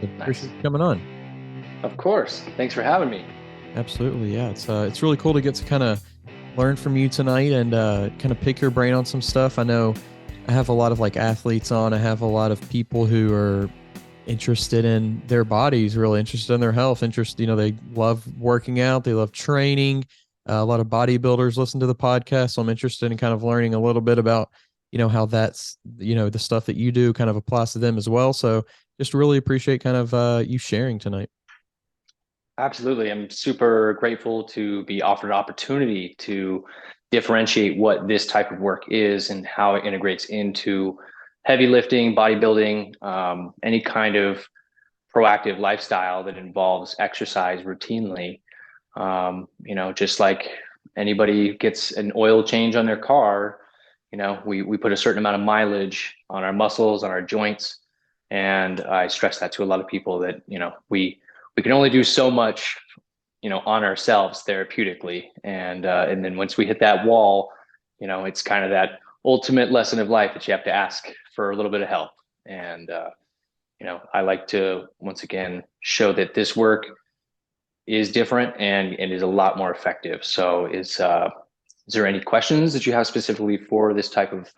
Appreciate Nice. you coming on. Of course. Thanks for having me. Absolutely, yeah. It's really cool to get to kind of learn from you tonight and kind of pick your brain on some stuff. I know I have a lot of like athletes on. I have a lot of people who are interested in their bodies, really interested in their health. They love working out, they love training. A lot of bodybuilders listen to the podcast, so I'm interested in kind of learning a little bit about how that's the stuff that you do kind of applies to them as well. So just really appreciate kind of you sharing tonight. Absolutely. I'm super grateful to be offered an opportunity to differentiate what this type of work is and how it integrates into heavy lifting, bodybuilding, any kind of proactive lifestyle that involves exercise routinely. Just like anybody gets an oil change on their car, we put a certain amount of mileage on our muscles, on our joints. And I stress that to a lot of people that, we can only do so much, on ourselves therapeutically. And then once we hit that wall, it's kind of that ultimate lesson of life that you have to ask for a little bit of help. And, I like to once again show that this work is different and is a lot more effective. So is there any questions that you have specifically for this type of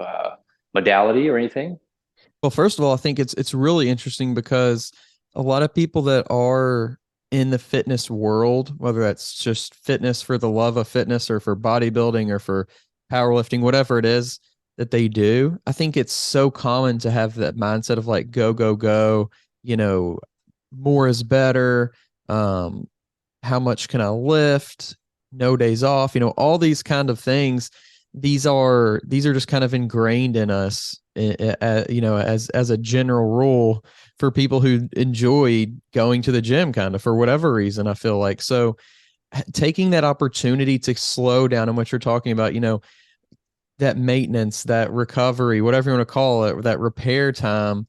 modality or anything? Well, first of all, I think it's really interesting because a lot of people that are in the fitness world, whether that's just fitness for the love of fitness or for bodybuilding or for powerlifting, whatever it is that they do, I think it's so common to have that mindset of like go, go, go, you know, more is better. Um, how much can I lift? No days off, all these kind of things. These are just kind of ingrained in us, as a general rule for people who enjoy going to the gym kind of for whatever reason, I feel like. So taking that opportunity to slow down and what you're talking about, that maintenance, that recovery, whatever you want to call it, that repair time,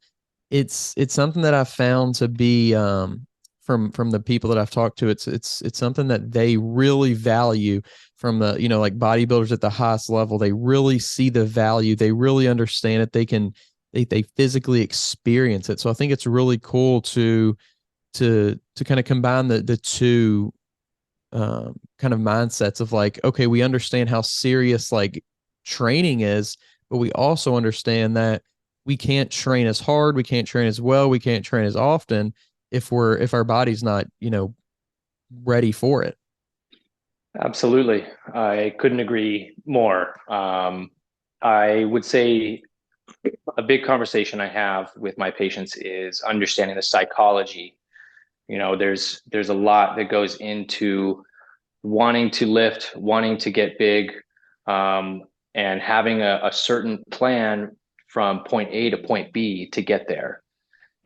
it's something that I've found to be from the people that I've talked to, it's something that they really value from the, like bodybuilders at the highest level. They really see the value, they really understand it, they physically experience it. So I think it's really cool to kind of combine the two kind of mindsets of like, okay, we understand how serious like training is, but we also understand that we can't train as hard, we can't train as well, we can't train as often if our body's not, ready for it. Absolutely. I couldn't agree more. I would say a big conversation I have with my patients is understanding the psychology. There's a lot that goes into wanting to lift, wanting to get big, um, and having a certain plan from point A to point B to get there.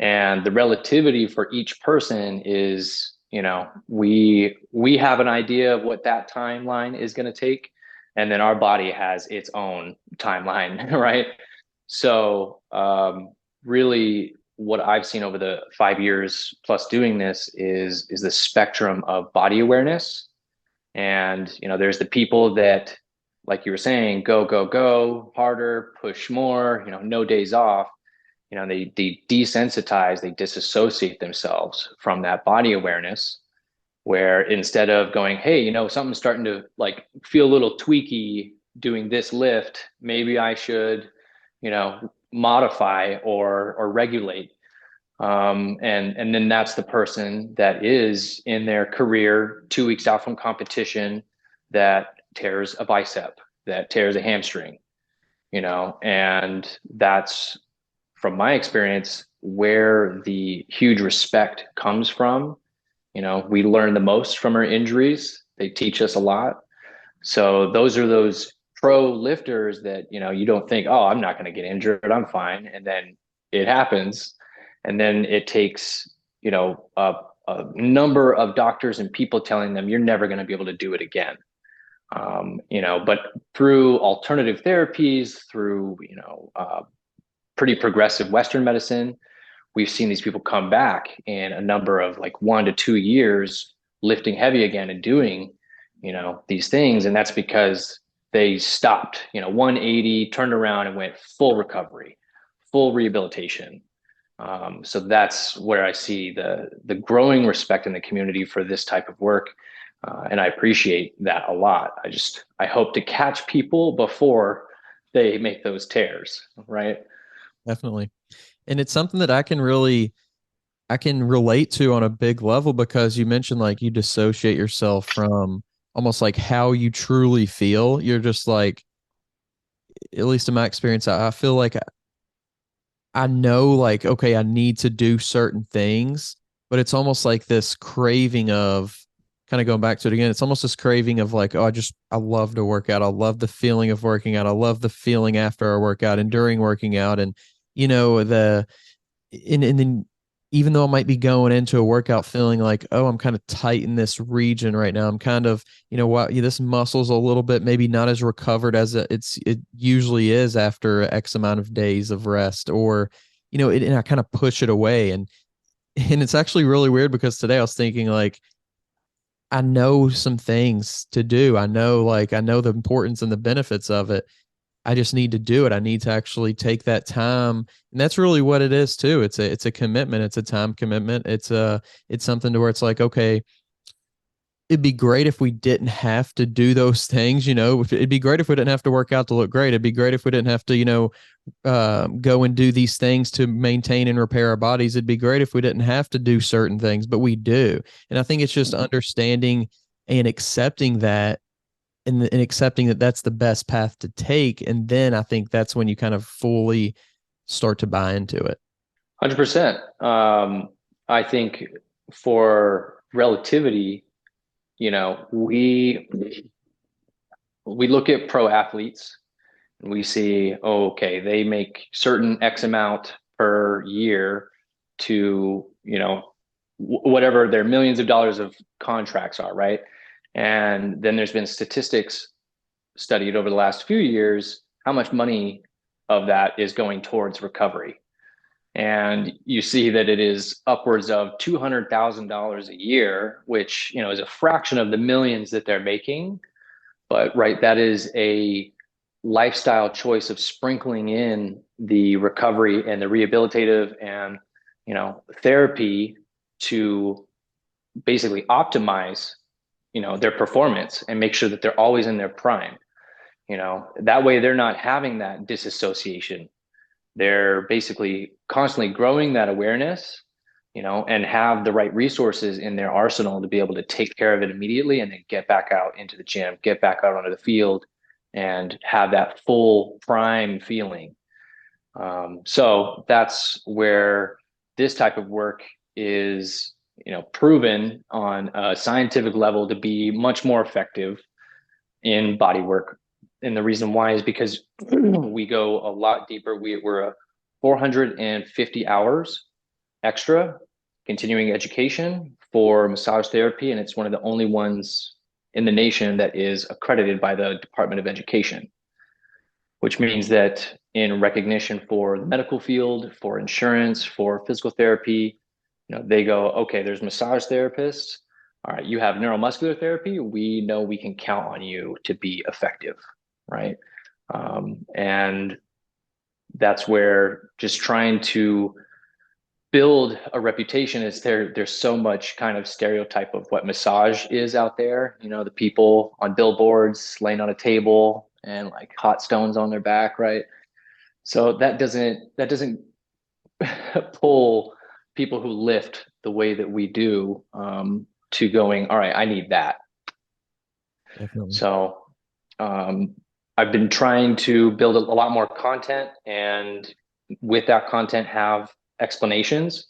And the relativity for each person is, we have an idea of what that timeline is going to take, and then our body has its own timeline, right? So, really, what I've seen over the 5 years plus doing this is the spectrum of body awareness. And there's the people that, like you were saying, go go go harder, push more, no days off. They desensitize, they disassociate themselves from that body awareness, where instead of going, hey, something's starting to like feel a little tweaky doing this lift, maybe I should modify or regulate. And then that's the person that is in their career 2 weeks out from competition that tears a bicep, that tears a hamstring, and that's, from my experience, where the huge respect comes from. We learn the most from our injuries. They teach us a lot. So those pro lifters that, you don't think, oh, I'm not going to get injured, I'm fine. And then it happens. And then it takes, a number of doctors and people telling them you're never going to be able to do it again. But through alternative therapies, through, pretty progressive Western medicine, we've seen these people come back in a number of like 1 to 2 years, lifting heavy again and doing, these things. And that's because they stopped, 180, turned around and went full recovery, full rehabilitation. So that's where I see the growing respect in the community for this type of work. And I appreciate that a lot. I hope to catch people before they make those tears, right? Definitely. And it's something that I can relate to on a big level because you mentioned like you dissociate yourself from almost like how you truly feel. You're just like, at least in my experience, I feel like I know like, okay, I need to do certain things, but it's almost like this craving of kind of going back to it again. It's almost this craving of like, oh, I love to work out. I love the feeling of working out. I love the feeling after I work out and during working out. And, you know, and then even though I might be going into a workout feeling like, oh, I'm kind of tight in this region right now. I'm kind of, you know what, this muscle's a little bit maybe not as recovered as it usually is after X amount of days of rest, or, and I kind of push it away. And it's actually really weird because today I was thinking like, I know some things to do. I know the importance and the benefits of it. I just need to do it. I need to actually take that time. And that's really what it is too. It's a commitment. It's a time commitment. It's something to where it's like, okay, it'd be great if we didn't have to do those things, it'd be great if we didn't have to work out to look great. It'd be great if we didn't have to, go and do these things to maintain and repair our bodies. It'd be great if we didn't have to do certain things, but we do. And I think it's just understanding and accepting that, and accepting that that's the best path to take. And then I think that's when you kind of fully start to buy into it. 100%. I think for relativity, we look at pro athletes and we see, oh, okay, they make certain X amount per year to, whatever their millions of dollars of contracts are, right? And then there's been statistics studied over the last few years, how much money of that is going towards recovery. And you see that it is upwards of $200,000 a year, which, is a fraction of the millions that they're making. But right, that is a lifestyle choice of sprinkling in the recovery and the rehabilitative and, therapy to basically optimize, their performance and make sure that they're always in their prime. That way they're not having that disassociation. They're basically constantly growing that awareness, and have the right resources in their arsenal to be able to take care of it immediately and then get back out into the gym, get back out onto the field and have that full prime feeling. So that's where this type of work is, proven on a scientific level to be much more effective in body work. And the reason why is because we go a lot deeper. We're a 450 hours extra continuing education for massage therapy. And it's one of the only ones in the nation that is accredited by the Department of Education, which means that in recognition for the medical field, for insurance, for physical therapy, they go, okay, there's massage therapists. All right, you have neuromuscular therapy. We know we can count on you to be effective, right? And that's where just trying to build a reputation is there's so much kind of stereotype of what massage is out there. The people on billboards laying on a table and like hot stones on their back, right? So that doesn't pull people who lift the way that we do, to going, all right, I need that. Definitely. So I've been trying to build a lot more content, and with that content have explanations,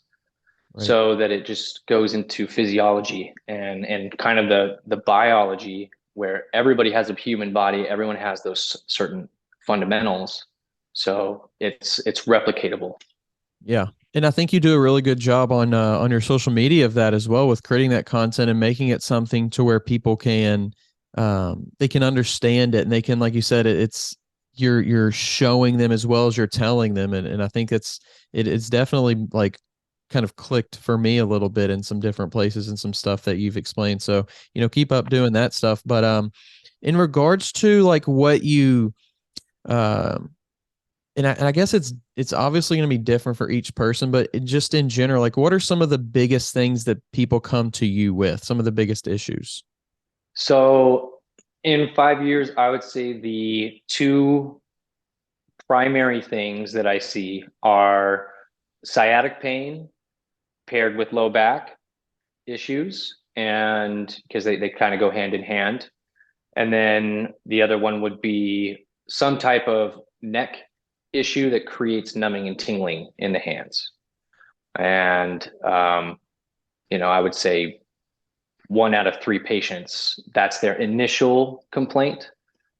Right. so that it just goes into physiology and kind of the biology, where everybody has a human body, everyone has those certain fundamentals, so it's replicatable. Yeah. And I think you do a really good job on your social media of that as well, with creating that content and making it something to where people can they can understand it, and they can, like you said, it's you're showing them as well as you're telling them. And I think it's definitely like kind of clicked for me a little bit in some different places and some stuff that you've explained. So, keep up doing that stuff. But in regards to like what you um And I guess it's obviously going to be different for each person, but just in general, like what are some of the biggest things that people come to you with, some of the biggest issues? So in 5 years, I would say the two primary things that I see are sciatic pain paired with low back issues, and because they kind of go hand in hand. And then the other one would be some type of neck issue that creates numbing and tingling in the hands. And, I would say 1 out of 3 patients, that's their initial complaint.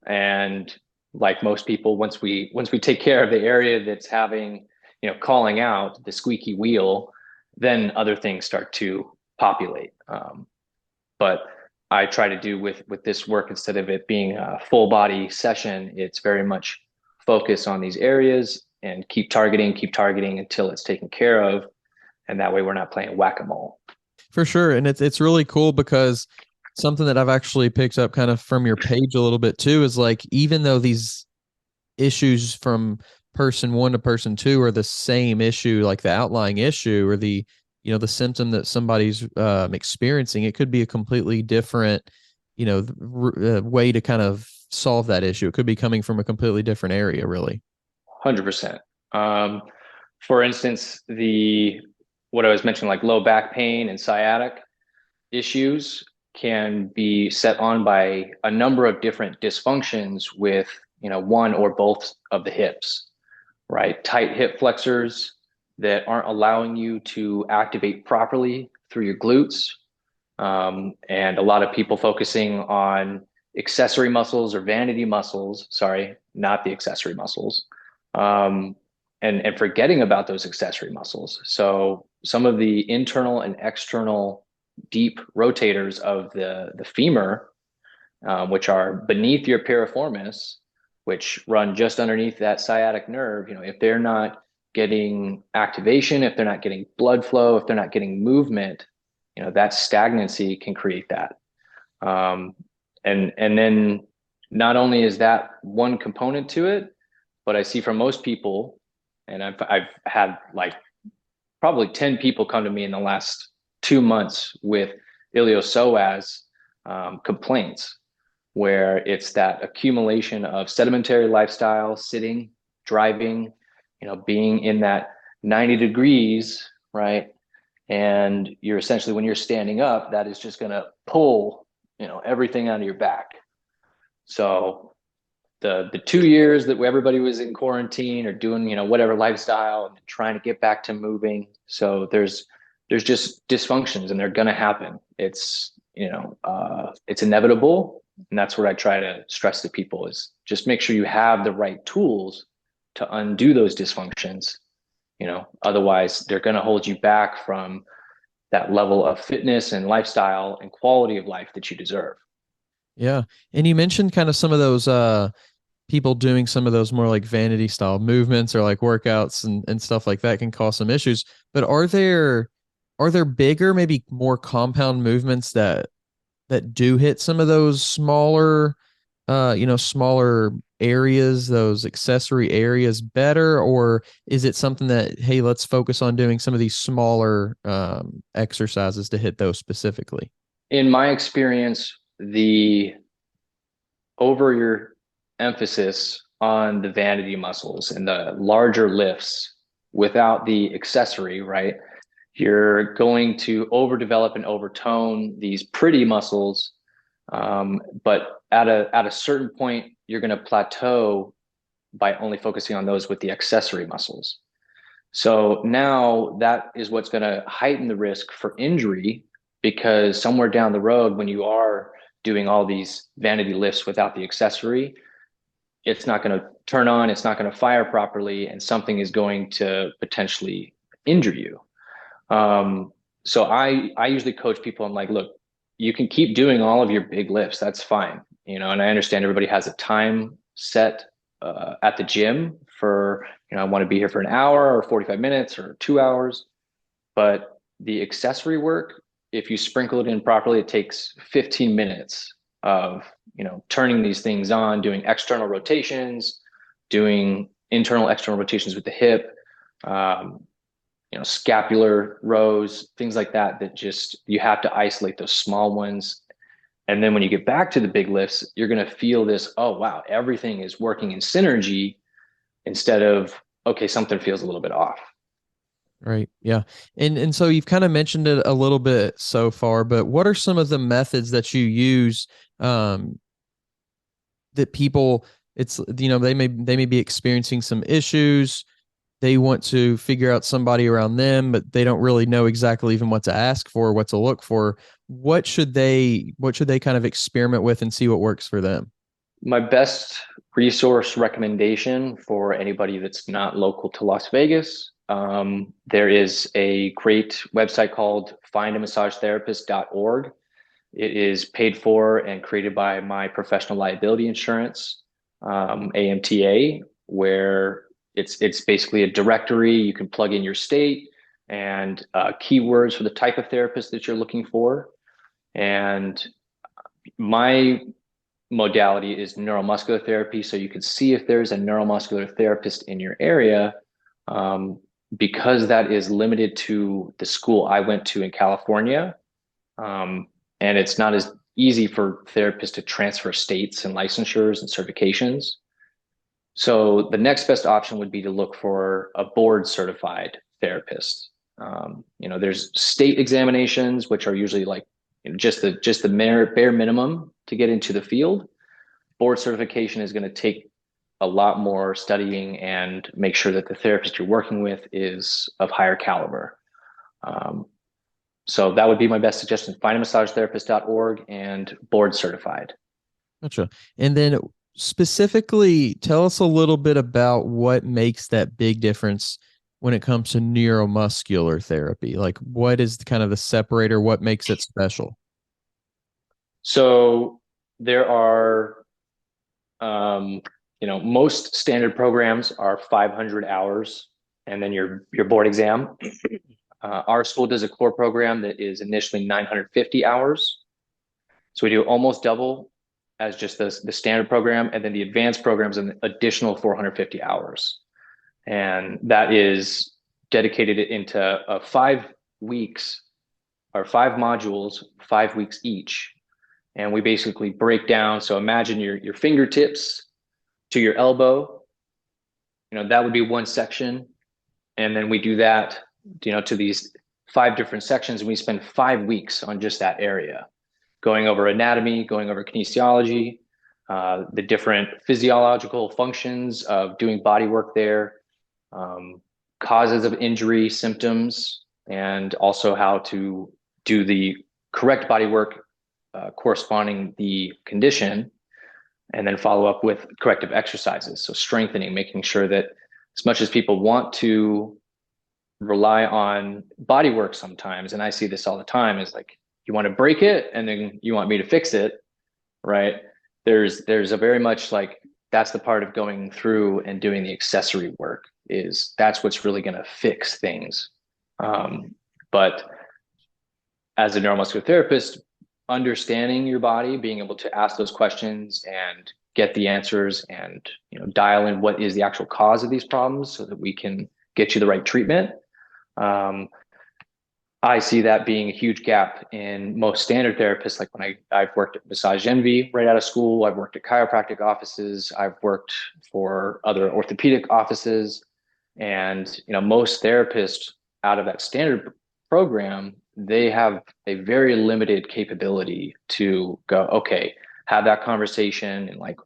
And like most people, once we take care of the area that's having, calling out the squeaky wheel, then other things start to populate. But I try to do with this work, instead of it being a full body session, it's very much focus on these areas and keep targeting until it's taken care of. And that way we're not playing whack-a-mole. For sure. And it's really cool because something that I've actually picked up kind of from your page a little bit too is like even though these issues from person one to person two are the same issue, like the outlying issue or the symptom that somebody's experiencing, it could be a completely different, way to kind of solve that issue. It could be coming from a completely different area, really. 100%. For instance, the what I was mentioning, like low back pain and sciatic issues, can be set on by a number of different dysfunctions with, one or both of the hips, right? Tight hip flexors that aren't allowing you to activate properly through your glutes. And a lot of people focusing on accessory muscles or vanity muscles, sorry, not the accessory muscles, um, and forgetting about those accessory muscles. So some of the internal and external deep rotators of the femur, which are beneath your piriformis, which run just underneath that sciatic nerve, if they're not getting activation, if they're not getting blood flow, if they're not getting movement, that stagnancy can create that. Um, and then not only is that one component to it, but I see from most people, and I've had like probably 10 people come to me in the last 2 months with iliopsoas complaints, where it's that accumulation of sedimentary lifestyle, sitting, driving, being in that 90 degrees, right? And you're essentially, when you're standing up, that is just going to pull, everything out of your back. So the 2 years that everybody was in quarantine or doing, whatever lifestyle and trying to get back to moving. So there's just dysfunctions and they're going to happen. It's inevitable. And that's what I try to stress to people is just make sure you have the right tools to undo those dysfunctions. Otherwise they're going to hold you back from that level of fitness and lifestyle and quality of life that you deserve. Yeah. And you mentioned kind of some of those people doing some of those more like vanity style movements or like workouts and stuff like that can cause some issues. But are there bigger, maybe more compound movements that do hit some of those smaller smaller areas, those accessory areas better? Or is it something that, hey, let's focus on doing some of these smaller exercises to hit those specifically? In my experience, the over your emphasis on the vanity muscles and the larger lifts without the accessory, right? You're going to overdevelop and overtone these pretty muscles, but at a certain point, you're going to plateau by only focusing on those with the accessory muscles. So now that is what's going to heighten the risk for injury, because somewhere down the road, when you are doing all these vanity lifts without the accessory, it's not going to turn on, it's not going to fire properly, and something is going to potentially injure you. So I usually coach people. I'm like, look, you can keep doing all of your big lifts. That's fine. And I understand everybody has a time set at the gym for, I want to be here for an hour or 45 minutes or 2 hours. But the accessory work, if you sprinkle it in properly, it takes 15 minutes of, turning these things on, doing external rotations, doing, internal, external rotations with the hip, um, scapular rows, things like that, that just, you have to isolate those small ones. And then when you get back to the big lifts, you're going to feel this, oh, wow, everything is working in synergy instead of, okay, something feels a little bit off. Right. Yeah. And so you've kind of mentioned it a little bit so far, but what are some of the methods that you use um that people, it's, they may be experiencing some issues, they want to figure out somebody around them, but they don't really know exactly even what to ask for, what to look for. What should they kind of experiment with and see what works for them? My best resource recommendation for anybody that's not local to Las Vegas, there is a great website called findamassagetherapist.org. It is paid for and created by my professional liability insurance, AMTA, where it's basically a directory. You can plug in your state and keywords for the type of therapist that you're looking for. And my modality is neuromuscular therapy. So you can see if there's a neuromuscular therapist in your area. Um, because that is limited to the school I went to in California. And it's not as easy for therapists to transfer states and licensures and certifications. So the next best option would be to look for a board certified therapist. There's state examinations, which are usually like just the bare minimum to get into the field. Board certification is going to take a lot more studying and make sure that the therapist you're working with is of higher caliber. Um, so that would be my best suggestion. Findamassagetherapist.org and board certified. Gotcha. And then specifically, tell us a little bit about what makes that big difference when it comes to neuromuscular therapy. Like, what is kind of the separator? What makes it special? So there are, most standard programs are 500 hours and then your board exam. Our school does a core program that is initially 950 hours. So we do almost double as just the standard program. And then the advanced program is an additional 450 hours. And that is dedicated into 5 weeks or 5 modules, 5 weeks each. And we basically break down. So imagine your fingertips to your elbow, that would be one section. And then we do that, to these 5 different sections. And we spend 5 weeks on just that area, going over anatomy, going over kinesiology, the different physiological functions of doing body work there, causes of injury, symptoms, and also how to do the correct body work corresponding the condition, and then follow up with corrective exercises. So strengthening, making sure that as much as people want to rely on body work sometimes, and I see this all the time, is like, you want to break it and then you want me to fix it, right? There's a very much like, that's the part of going through and doing the accessory work, is that's what's really going to fix things. But as a neuromuscular therapist, understanding your body, being able to ask those questions and get the answers and dial in what is the actual cause of these problems so that we can get you the right treatment. I see that being a huge gap in most standard therapists. Like when I've worked at Massage Envy right out of school, I've worked at chiropractic offices, I've worked for other orthopedic offices, and most therapists out of that standard program, they have a very limited capability to go, okay, have that conversation and like,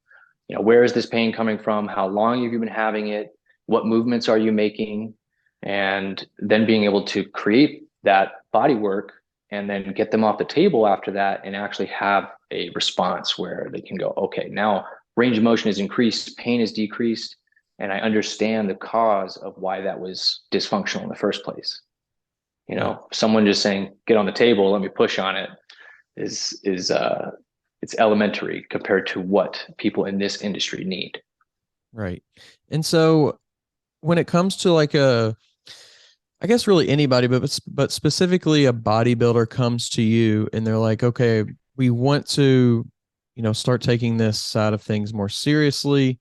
where is this pain coming from? How long have you been having it? What movements are you making? And then being able to create that body work and then get them off the table after that and actually have a response where they can go, okay, now range of motion is increased, pain is decreased, and I understand the cause of why that was dysfunctional in the first place. Right. Someone just saying, get on the table, let me push on it is it's elementary compared to what people in this industry need. Right. And so when it comes to like I guess really anybody, but specifically a bodybuilder comes to you and they're like, okay, we want to, start taking this side of things more seriously.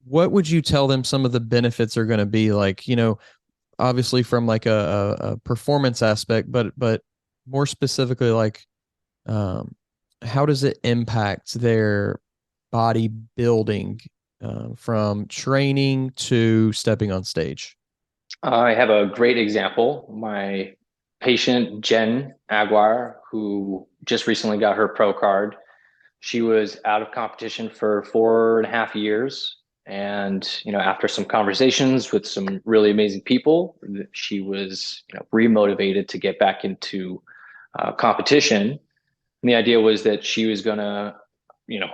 what would you tell them some of the benefits are going to be? Like, obviously from like a performance aspect, but more specifically, like, um, how does it impact their body building, from training to stepping on stage? I have a great example. My patient, Jen Aguirre, who just recently got her pro card, she was out of competition for 4.5 years. And, after some conversations with some really amazing people, she was, remotivated to get back into competition. And the idea was that she was going to,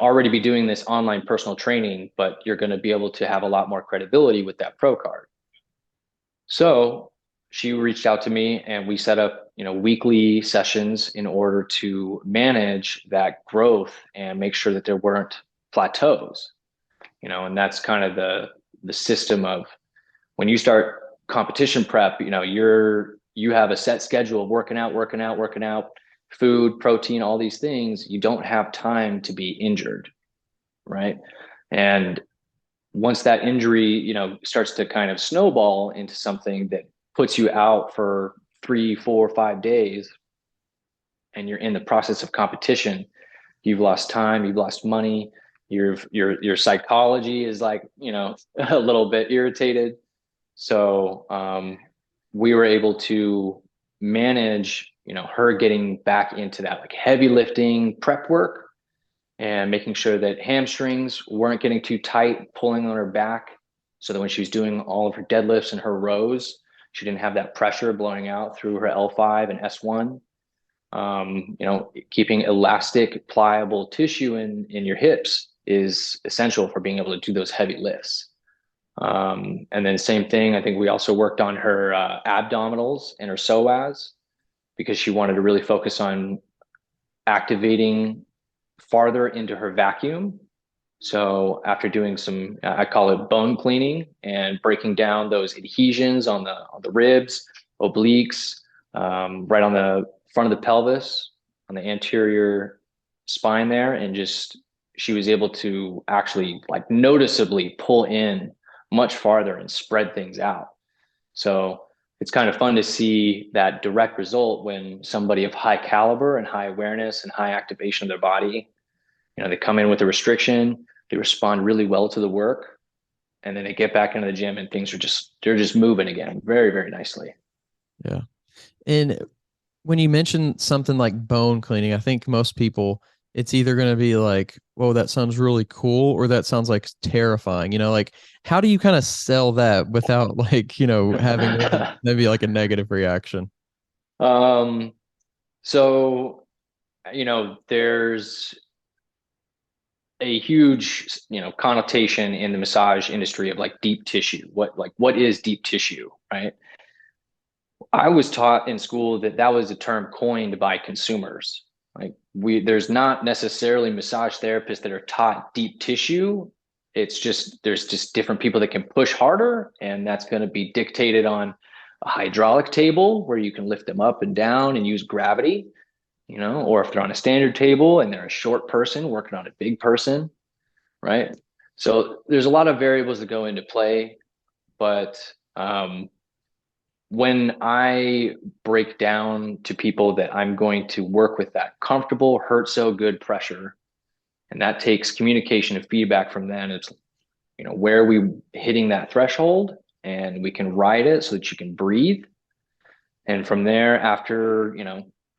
already be doing this online personal training, but you're going to be able to have a lot more credibility with that pro card. So she reached out to me and we set up, weekly sessions in order to manage that growth and make sure that there weren't plateaus, and that's kind of the system of when you start competition prep, you have a set schedule of working out, food, protein, all these things. You don't have time to be injured, right? And once that injury, starts to kind of snowball into something that puts you out for 3, 4, 5 days, and you're in the process of competition, you've lost time, you've lost money, your psychology is like, a little bit irritated. So we were able to manage, her getting back into that like heavy lifting prep work and making sure that hamstrings weren't getting too tight, pulling on her back, so that when she was doing all of her deadlifts and her rows, she didn't have that pressure blowing out through her L5 and S1. Keeping elastic, pliable tissue in your hips is essential for being able to do those heavy lifts. And then same thing, I think we also worked on her abdominals and her psoas because she wanted to really focus on activating farther into her vacuum. So after doing some, I call it bone cleaning and breaking down those adhesions on the ribs, obliques, right on the front of the pelvis, on the anterior spine there, and just she was able to actually like noticeably pull in much farther and spread things out. So it's kind of fun to see that direct result when somebody of high caliber and high awareness and high activation of their body, they come in with a restriction, they respond really well to the work, and then they get back into the gym and things they're just moving again very, very nicely. Yeah. And when you mention something like bone cleaning, I think most people, it's either going to be like, whoa, that sounds really cool, or that sounds like terrifying. Like, how do you kind of sell that without like, having maybe like a negative reaction? um, so, there's a huge, connotation in the massage industry of like deep tissue. What is deep tissue, right? I was taught in school that that was a term coined by consumers. Like there's not necessarily massage therapists that are taught deep tissue. It's just there's just different people that can push harder, and that's going to be dictated on a hydraulic table where you can lift them up and down and use gravity, or if they're on a standard table and they're a short person working on a big person, right? So there's a lot of variables that go into play, but when I break down to people that I'm going to work with that comfortable, hurt so good pressure, and that takes communication and feedback from them, it's, where are we hitting that threshold, and we can ride it so that you can breathe. And from there, after,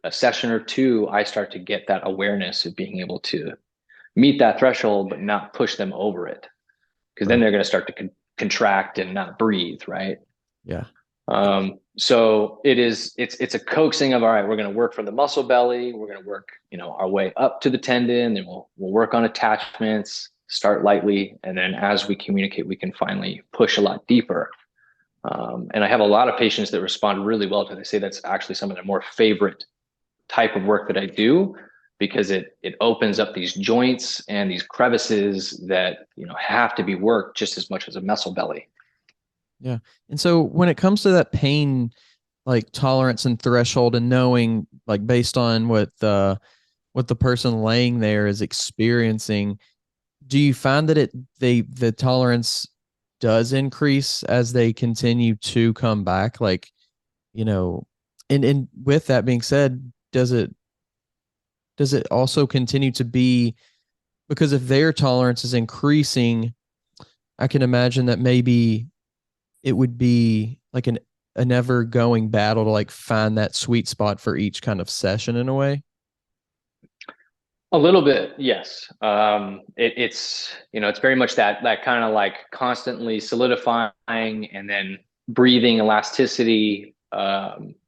a session or two, I start to get that awareness of being able to meet that threshold, but not push them over it. Because then Right. they're going to start to contract and not breathe, right? Yeah. So it's a coaxing of, all right, we're going to work from the muscle belly. We're going to work, our way up to the tendon, and we'll work on attachments, start lightly. And then as we communicate, we can finally push a lot deeper. And I have a lot of patients that respond really well to it. They say that's actually some of their more favorite type of work that I do, because it opens up these joints and these crevices that, have to be worked just as much as a muscle belly. Yeah. And so when it comes to that pain, like tolerance and threshold, and knowing like based on what the person laying there is experiencing, do you find that the tolerance does increase as they continue to come back? Like, you know, and with that being said, does it also continue to be, because if their tolerance is increasing, I can imagine that maybe it would be like a never going battle to like find that sweet spot for each kind of session in a way. A little bit, yes. It's it's very much that kind of like constantly solidifying and then breathing elasticity,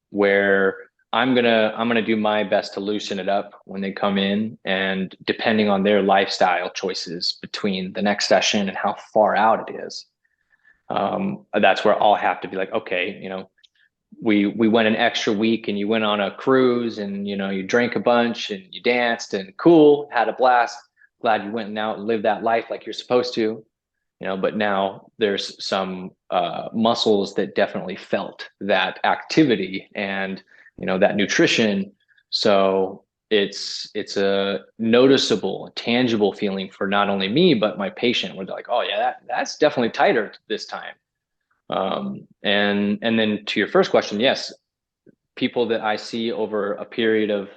where I'm gonna do my best to loosen it up when they come in, and depending on their lifestyle choices between the next session and how far out it is, that's where I'll have to be like, okay, we went an extra week and you went on a cruise and you drank a bunch and you danced and cool, had a blast, glad you went out and lived that life like you're supposed to, but now there's some muscles that definitely felt that activity and that nutrition. So it's a noticeable, tangible feeling for not only me but my patient, where they're like, oh yeah, that's definitely tighter this time. And then to your first question, yes, people that I see over a period of,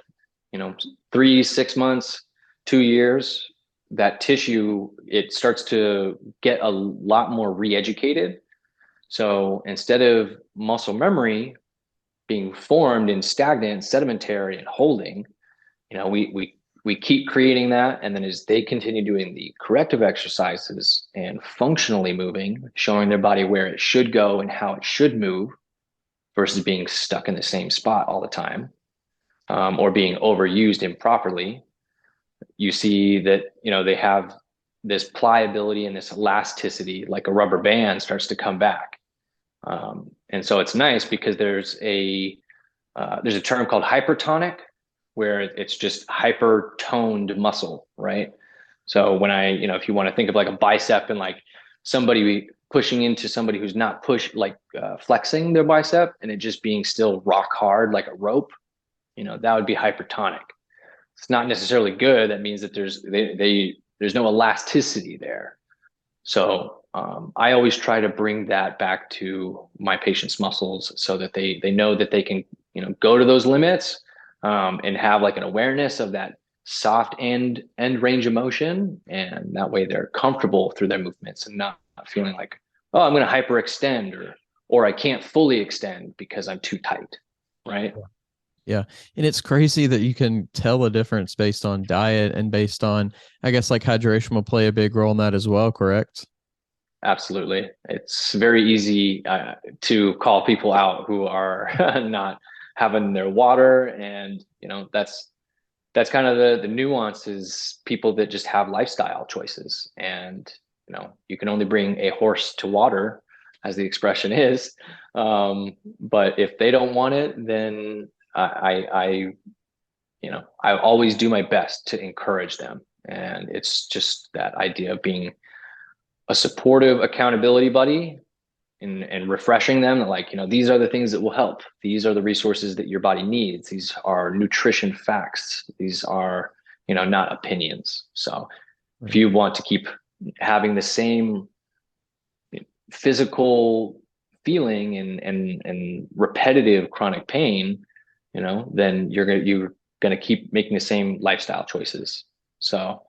3, 6 months, 2 years, that tissue, it starts to get a lot more re-educated. So instead of muscle memory being formed in stagnant, sedimentary, and holding, we keep creating that, and then as they continue doing the corrective exercises and functionally moving, showing their body where it should go and how it should move versus being stuck in the same spot all the time, or being overused improperly, you see that they have this pliability and this elasticity, like a rubber band, starts to come back. And so it's nice because there's a term called hypertonic, where it's just hyper toned muscle, right? So when if you want to think of like a bicep and like somebody pushing into somebody who's not flexing their bicep and it just being still rock hard like a rope, that would be hypertonic. It's not necessarily good. That means that there's no elasticity there. So I always try to bring that back to my patient's muscles so that they know that they can go to those limits, and have like an awareness of that soft end range of motion, and that way they're comfortable through their movements and not feeling like, oh, I'm going to hyperextend, or I can't fully extend because I'm too tight, right? Yeah. And it's crazy that you can tell a difference based on diet and based on, I guess, like hydration will play a big role in that as well, correct? Absolutely. It's very easy to call people out who are not having their water, and that's kind of the nuances. People that just have lifestyle choices, and you can only bring a horse to water, as the expression is. But if they don't want it, then I always do my best to encourage them, and it's just that idea of being a supportive accountability buddy, and refreshing them that, like, these are the things that will help. These are the resources that your body needs. These are nutrition facts. These are, not opinions. So if you want to keep having the same physical feeling and repetitive chronic pain, then you're gonna keep making the same lifestyle choices. So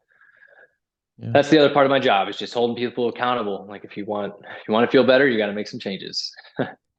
Yeah. that's the other part of my job, is just holding people accountable. Like, if you want to feel better, you got to make some changes.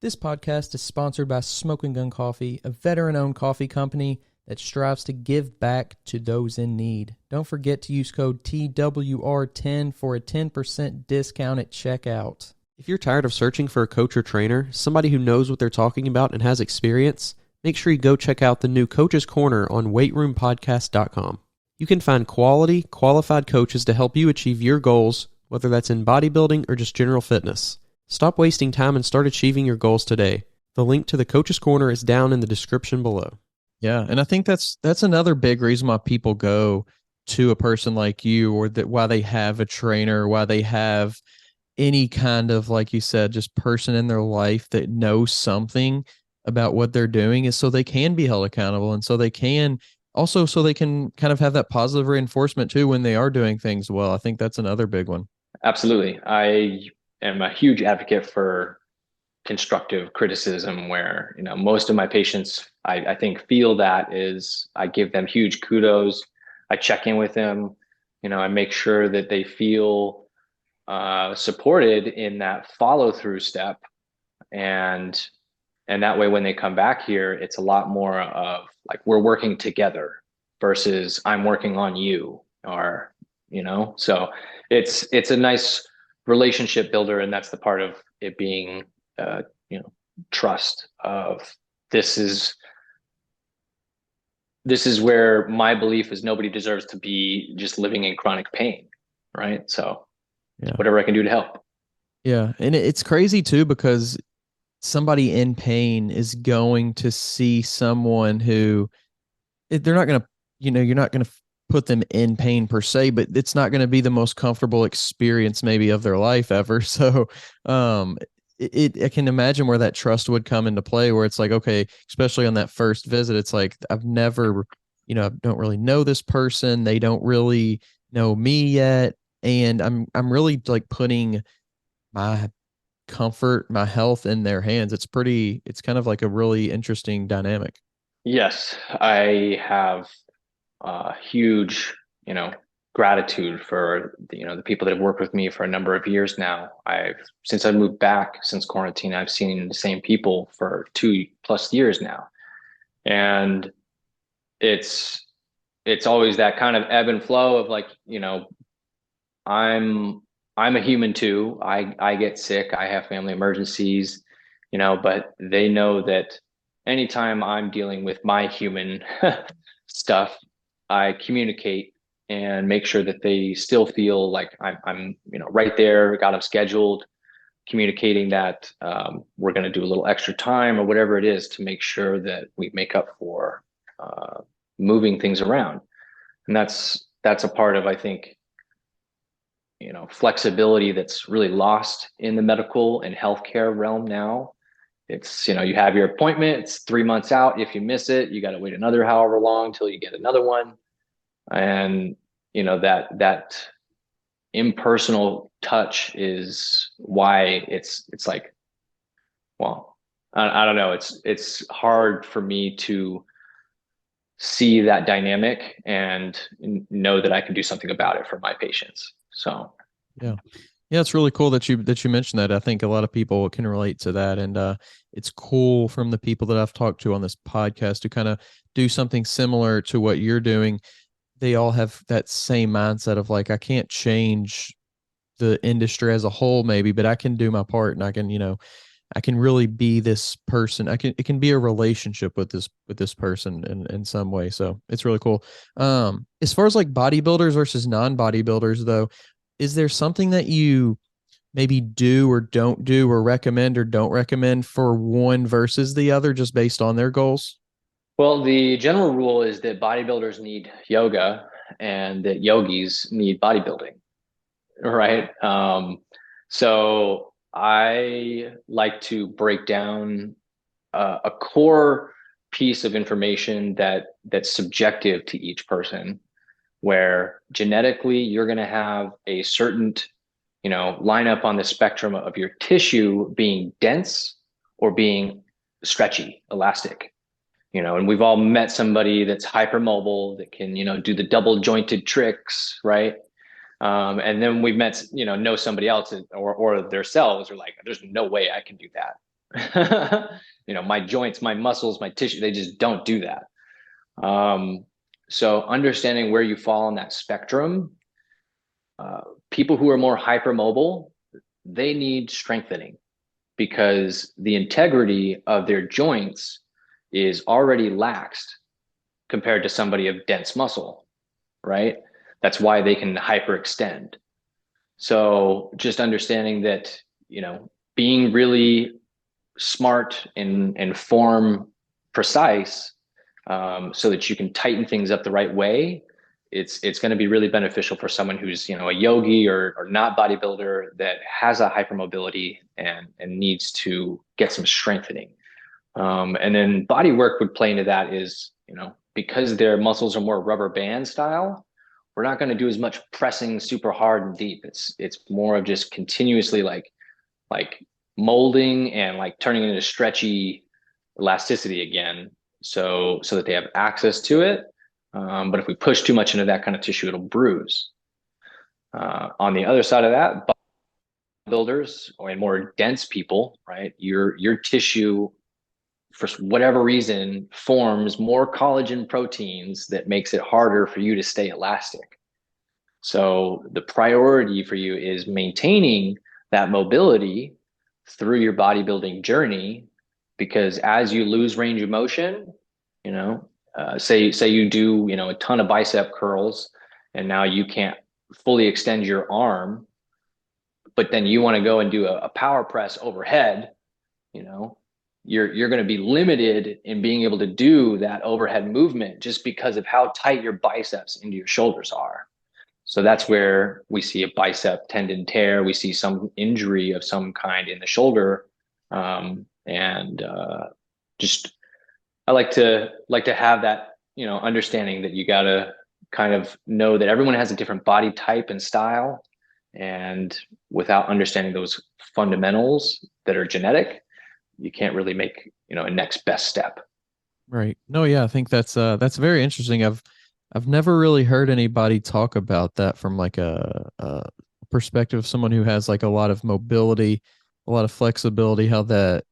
This podcast is sponsored by Smoking Gun Coffee, a veteran-owned coffee company that strives to give back to those in need. Don't forget to use code TWR10 for a 10% discount at checkout. If you're tired of searching for a coach or trainer, somebody who knows what they're talking about and has experience, make sure you go check out the new Coach's Corner on weightroompodcast.com. You can find quality, qualified coaches to help you achieve your goals, whether that's in bodybuilding or just general fitness. Stop wasting time and start achieving your goals today. The link to the Coach's Corner is down in the description below. Yeah, and I think that's another big reason why people go to a person like you, or that why they have a trainer, why they have any kind of, like you said, just person in their life that knows something about what they're doing, is so they can be held accountable, and so they can also so they can kind of have that positive reinforcement too when they are doing things well. I think that's another big one. Absolutely. I am a huge advocate for constructive criticism where, most of my patients, I think feel that is I give them huge kudos. I check in with them. I make sure that they feel supported in that follow through step. And that way, when they come back here, it's a lot more of like we're working together versus I'm working on you, or so it's a nice relationship builder, and that's the part of it being uh, you know trust of this is this is where my belief is nobody deserves to be just living in chronic pain, right? So Yeah. whatever I can do to help. Yeah. And it's crazy too because somebody in pain is going to see someone who they're not going to, you're not going to put them in pain per se, but it's not going to be the most comfortable experience maybe of their life ever. So, I can imagine where that trust would come into play, where it's like, okay, especially on that first visit, it's like, I've never, I don't really know this person. They don't really know me yet. And I'm really like putting my comfort, my health in their hands. It's kind of like a really interesting dynamic. Yes, I have huge, gratitude for the people that have worked with me for a number of years now. Since I moved back since quarantine, I've seen the same people for 2+ years now, and it's it's always that kind of ebb and flow of like, I'm I'm a human too. I get sick. I have family emergencies, but they know that anytime I'm dealing with my human stuff, I communicate and make sure that they still feel like I'm right there, got them scheduled, communicating that we're going to do a little extra time or whatever it is to make sure that we make up for uh, moving things around. And that's a part of, I think, flexibility that's really lost in the medical and healthcare realm now. It's, you have your appointment, it's 3 months out. If you miss it, you got to wait another however long till you get another one. And, that impersonal touch is why it's like, well, I don't know. It's hard for me to see that dynamic and know that I can do something about it for my patients. So Yeah. Yeah, it's really cool that you mentioned that. I think a lot of people can relate to that. And it's cool from the people that I've talked to on this podcast to kind of do something similar to what you're doing. They all have that same mindset of like, I can't change the industry as a whole, maybe, but I can do my part and I can, I can really be this person. It can be a relationship with this person in some way. So it's really cool. As far as like bodybuilders versus non-bodybuilders though, is there something that you maybe do or don't do or recommend or don't recommend for one versus the other just based on their goals? well, the general rule is that bodybuilders need yoga and that yogis need bodybuilding, right? So I like to break down a core piece of information that's subjective to each person, where genetically you're going to have a certain, line up on the spectrum of your tissue being dense or being stretchy, elastic. And we've all met somebody that's hypermobile that can, do the double jointed tricks, right? And then we've met, know somebody else or themselves are like, there's no way I can do that. My joints, my muscles, my tissue, they just don't do that. So understanding where you fall on that spectrum, uh, people who are more hypermobile, they need strengthening because the integrity of their joints is already laxed compared to somebody of dense muscle, right? That's why they can hyperextend. So just understanding that, being really smart and form precise, so that you can tighten things up the right way, it's going to be really beneficial for someone who's, a yogi or not bodybuilder that has a hypermobility and needs to get some strengthening. And then body work would play into that is, because their muscles are more rubber band style, we're not going to do as much pressing super hard and deep. It's more of just continuously like molding and like turning it into stretchy elasticity again, so that they have access to it. But if we push too much into that kind of tissue, it'll bruise. On the other side of that, builders or more dense people, right? Your tissue, for whatever reason, forms more collagen proteins that makes it harder for you to stay elastic. So the priority for you is maintaining that mobility through your bodybuilding journey, because as you lose range of motion, you know, say you do, a ton of bicep curls, and now you can't fully extend your arm, but then you want to go and do a power press overhead, you know, you're going to be limited in being able to do that overhead movement just because of how tight your biceps into your shoulders are. So that's where we see a bicep tendon tear. We see some injury of some kind in the shoulder, and just I like to have that understanding that you got to kind of know that everyone has a different body type and style, and without understanding those fundamentals that are genetic, you can't really make a next best step. Right. No, yeah, I think that's very interesting. I've never really heard anybody talk about that from like a perspective of someone who has like a lot of mobility, a lot of flexibility, how that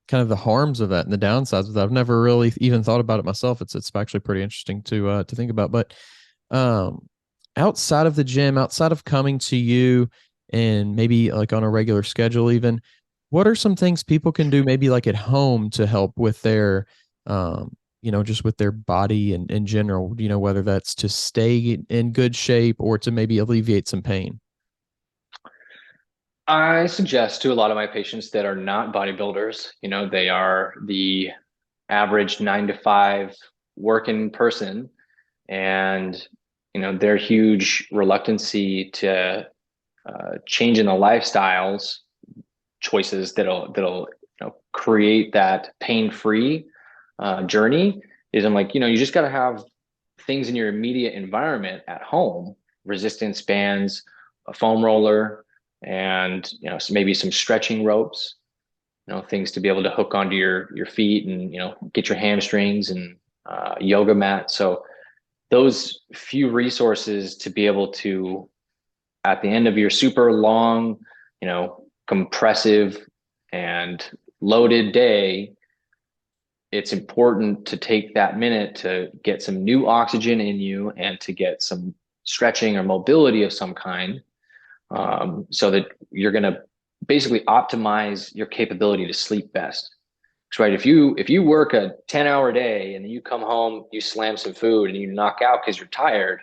kind of the harms of that and the downsides of that. I've never really even thought about it myself. It's actually pretty interesting to think about. But um outside of the gym, outside of coming to you and maybe like on a regular schedule even, what are some things people can do maybe like at home to help with their just with their body and in general, whether that's to stay in good shape or to maybe alleviate some pain? I suggest to a lot of my patients that are not bodybuilders, they are the average 9 to 5 working person, and their huge reluctancy to change in the lifestyles choices that'll create that pain-free journey is, I'm like, you just got to have things in your immediate environment at home: resistance bands, a foam roller, and maybe some stretching ropes, things to be able to hook onto your feet and get your hamstrings, and yoga mat. So those few resources to be able to, at the end of your super long, compressive and loaded day, it's important to take that minute to get some new oxygen in you and to get some stretching or mobility of some kind, so that you're going to basically optimize your capability to sleep best. Right? If you work a 10-hour day and then you come home, you slam some food and you knock out because you're tired,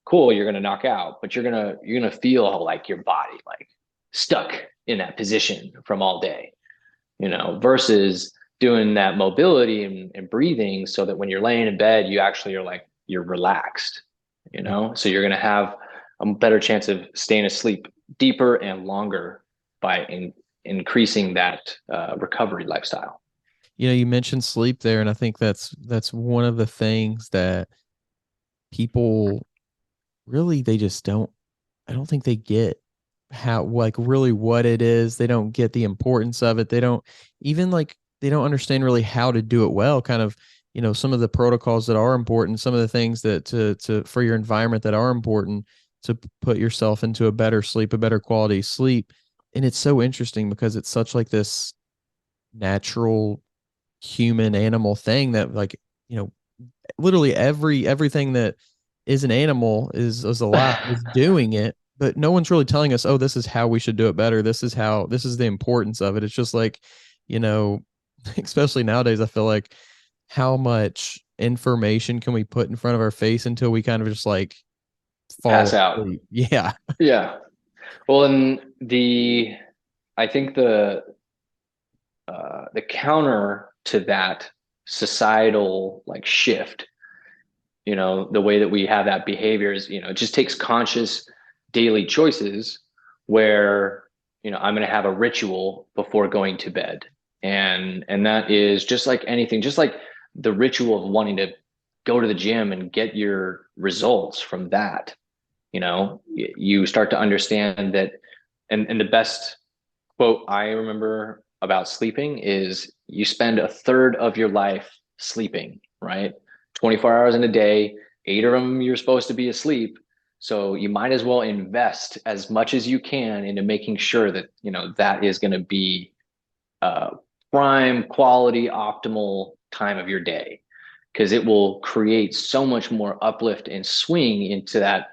cool, you're going to knock out, but you're going to feel like your body like stuck in that position from all day, versus doing that mobility and breathing, so that when you're laying in bed, you actually are like, you're relaxed, so you're going to have a better chance of staying asleep deeper and longer by increasing that recovery lifestyle. You mentioned sleep there, and I think that's one of the things that people really they just don't I don't think they get how like really what it is. They don't get the importance of it. They don't even like they don't understand really how to do it well. Kind of, some of the protocols that are important, some of the things that to for your environment that are important to put yourself into a better sleep, a better quality sleep. And it's so interesting because it's such like this natural human animal thing that like, literally everything that is an animal is alive is doing it, but no one's really telling us, oh, this is how we should do it better, this is the importance of it. It's just like, you know especially nowadays, I feel like how much information can we put in front of our face until we kind of just like Pass fall out. asleep. Yeah. Yeah. Well, and I think the counter to that societal like shift, the way that we have that behavior is, it just takes conscious daily choices where, I'm going to have a ritual before going to bed. And that is just like anything, just like the ritual of wanting to go to the gym and get your results from that. You start to understand that, and the best quote I remember about sleeping is you spend a third of your life sleeping, right? 24 hours in a day, 8 of them you're supposed to be asleep. So you might as well invest as much as you can into making sure that, that is going to be prime quality, optimal time of your day, because it will create so much more uplift and swing into that,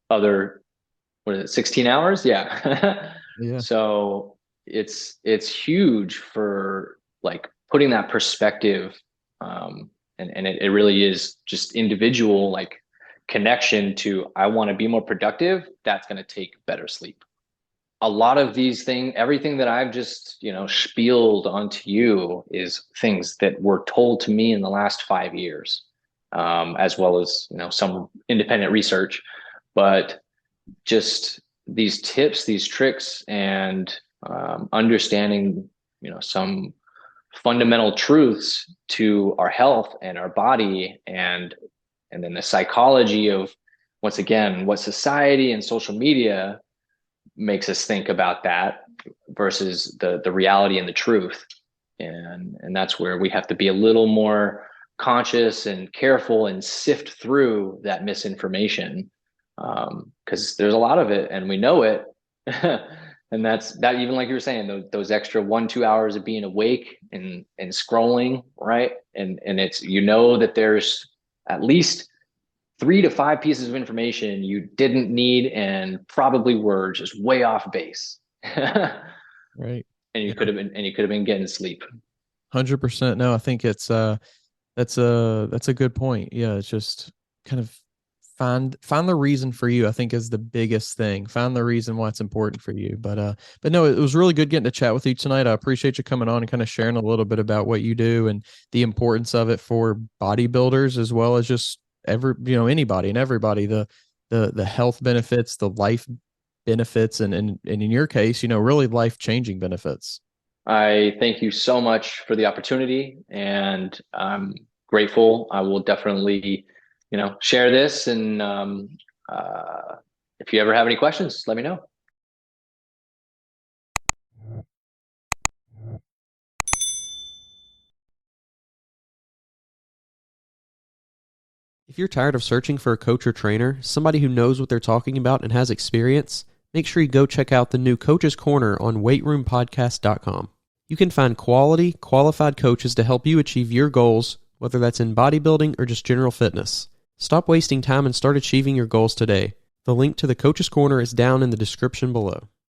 other, what is it, 16 hours? Yeah. Yeah. So it's huge for like putting that perspective. And it really is just individual, like connection to, I want to be more productive. That's going to take better sleep. A lot of these things, everything that I've just, spieled onto you is things that were told to me in the last 5 years, as well as, some independent research, but just these tips, these tricks, and understanding, some fundamental truths to our health and our body, and then the psychology of, once again, what society and social media makes us think about that versus the reality and the truth. And that's where we have to be a little more conscious and careful and sift through that misinformation, because there's a lot of it and we know it. And that's that, even like you were saying, those extra 1-2 hours of being awake and scrolling, right? And it's, that there's at least 3 to 5 pieces of information you didn't need and probably were just way off base. Right. And you could have been getting sleep. 100%. No, I think that's a good point. Yeah, it's just kind of find the reason for you, I think, is the biggest thing. Find the reason why it's important for you. But no, it was really good getting to chat with you tonight. I appreciate you coming on and kind of sharing a little bit about what you do and the importance of it for bodybuilders, as well as just anybody and everybody, the health benefits, the life benefits, and in your case, really life-changing benefits. I thank you so much for the opportunity, and I'm grateful. I will definitely, share this. And if you ever have any questions, let me know. If you're tired of searching for a coach or trainer, somebody who knows what they're talking about and has experience, make sure you go check out the new Coach's Corner on weightroompodcast.com. You can find quality, qualified coaches to help you achieve your goals, whether that's in bodybuilding or just general fitness. Stop wasting time and start achieving your goals today. The link to the Coach's Corner is down in the description below.